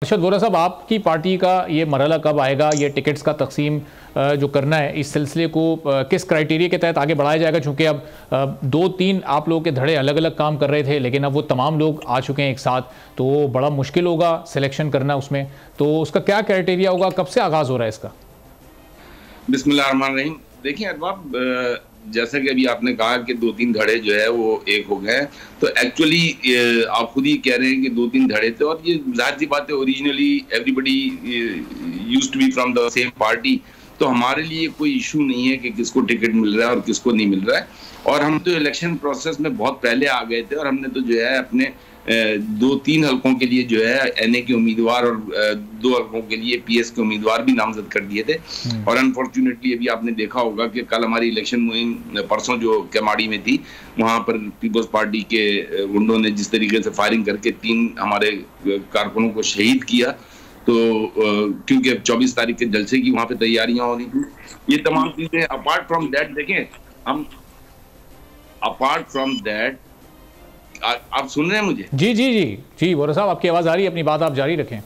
अर्शद वोरा साहब, आपकी पार्टी का ये मरहला कब आएगा? ये टिकट्स का तकसीम जो करना है, इस सिलसिले को किस क्राइटेरिया के तहत आगे बढ़ाया जाएगा? चूंकि अब 2-3 आप लोगों के धड़े अलग अलग काम कर रहे थे, लेकिन अब वो तमाम लोग आ चुके हैं एक साथ, तो बड़ा मुश्किल होगा सिलेक्शन करना उसमें। तो उसका क्या क्राइटेरिया होगा? कब से आगाज़ हो रहा है इसका? बिस्मिल्लाहिर्रहमानिर्रहीम। देखिए अरबाब, जैसा कि अभी आपने कहा कि 2-3 धड़े जो है वो एक हो गए, तो एक्चुअली आप खुद ही कह रहे हैं कि 2-3 धड़े थे, और ये जाहिर सी बात है, originally everybody used to be from the same party, तो हमारे लिए कोई इशू नहीं है कि किसको टिकट मिल रहा है और किसको नहीं मिल रहा है। और हम तो इलेक्शन प्रोसेस में बहुत पहले आ गए थे, और हमने तो जो है अपने 2-3 हलकों के लिए जो है एनए के उम्मीदवार और 2 हलकों के लिए पीएस के उम्मीदवार भी नामजद कर दिए थे। और अनफॉर्चुनेटली अभी आपने देखा होगा कि कल हमारी इलेक्शन मुहिम परसों जो केमाड़ी में थी, वहां पर पीपल्स पार्टी के गुंडों ने जिस तरीके से फायरिंग करके 3 हमारे कारकुनों को शहीद किया, तो क्योंकि अब 24 तारीख के जलसे की वहां पे तैयारियां हो रही थी। ये तमाम चीजें अपार्ट फ्रॉम दैट, देखें हम अपार्ट फ्रॉम दैट, आप सुन रहे हैं मुझे? जी जी जी जी वोरा साहब, आपकी आवाज आ रही है, अपनी बात आप जारी रखें।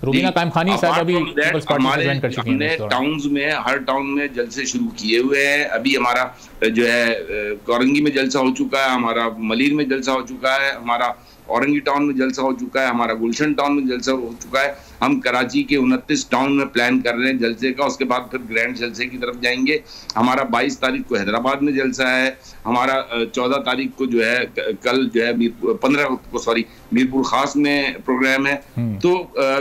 रुबीना कायम खानी साहब अभी पीपल्स पार्टी से ज्वाइन कर चुकी हैं। हमने टाउन्स में, हर टाउन में जलसे शुरू किए हुए हैं। अभी हमारा जो है कोरंगी में जलसा हो चुका है, हमारा मलीर में जलसा हो चुका है, हमारा औरंगी टाउन में जलसा हो चुका है, हमारा गुलशन टाउन में जलसा हो चुका है। हम कराची के 29 टाउन में प्लान कर रहे हैं जलसे का। उसके बाद फिर ग्रैंड जलसे की तरफ जाएंगे। हमारा 22 तारीख को हैदराबाद में जलसा है। हमारा 14 तारीख को जो है, कल जो है 15 को सॉरी मीरपुर खास में प्रोग्राम है। तो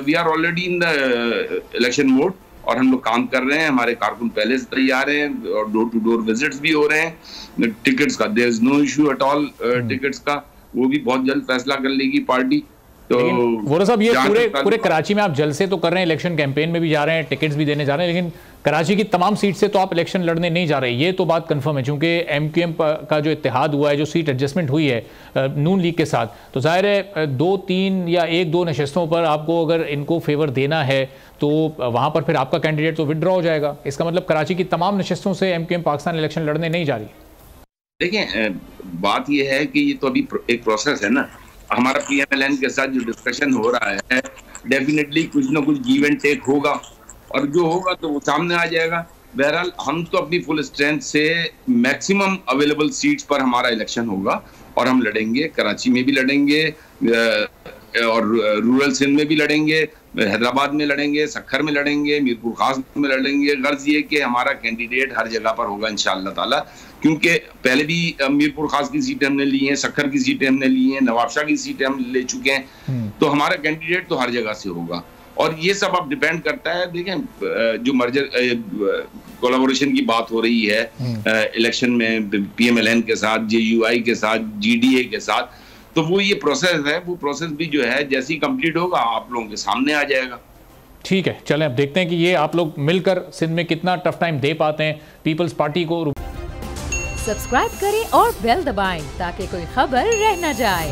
we are already in the election mode, और हम लोग काम कर रहे हैं। हमारे कारकुन पहले से तैयार हैं, और डोर टू डोर विजिट्स भी हो रहे हैं। टिकट्स का there is no issue at all. Tickets का वो भी बहुत जल्द फैसला कर लेगी पार्टी। तो वोरा साहब, ये पूरे कराची में आप जलसे तो कर रहे हैं, इलेक्शन कैंपेन में भी जा रहे हैं, टिकट्स भी देने जा रहे हैं, लेकिन कराची की तमाम सीट से तो आप इलेक्शन लड़ने नहीं जा रहे। ये तो बात कंफर्म है, क्योंकि एमक्यूएम का जो इत्तेहाद हुआ है, जो सीट एडजस्टमेंट हुई है नून लीग के साथ, तो जाहिर है 2-3 या 1-2 नशस्तों पर आपको अगर इनको फेवर देना है, तो वहां पर फिर आपका कैंडिडेट तो विदड्रॉ हो जाएगा। इसका मतलब कराची की तमाम नशस्तों से एमक्यूएम पाकिस्तान इलेक्शन लड़ने नहीं जा रही। देखिए बात यह है कि ये तो अभी एक प्रोसेस है ना। हमारा पीएमएलएन के साथ जो डिस्कशन हो रहा है, डेफिनेटली कुछ ना कुछ गिव एंड टेक होगा, और जो होगा तो वो सामने आ जाएगा। बहरहाल हम तो अपनी फुल स्ट्रेंथ से मैक्सिमम अवेलेबल सीट्स पर हमारा इलेक्शन होगा, और हम लड़ेंगे। कराची में भी लड़ेंगे, और रूरल सिंध में भी लड़ेंगे, हैदराबाद में लड़ेंगे, सक्खर में लड़ेंगे, मीरपुर खास में लड़ेंगे। गर्ज ये कि हमारा कैंडिडेट हर जगह पर होगा इंशाअल्लाह ताला, क्योंकि पहले भी मीरपुर खास की सीटें हमने ली हैं, सक्खर की सीटें हमने ली हैं, नवाबशाह की सीटें हम ले चुके हैं। तो हमारा कैंडिडेट तो हर जगह से होगा, और ये सब अब डिपेंड करता है। देखें, जो मर्जर कोलैबोरेशन की बात हो रही है इलेक्शन में पीएमएलएन के साथ, जेयूआई के साथ, जीडीए के साथ, तो वो ये प्रोसेस है, वो प्रोसेस भी जो है जैसे ही कंप्लीट होगा आप लोगों के सामने आ जाएगा। ठीक है, चलें अब देखते हैं कि ये आप लोग मिलकर सिंध में कितना टफ टाइम दे पाते हैं पीपल्स पार्टी को। सब्सक्राइब करें और बेल दबाएं ताकि कोई खबर रह न जाए।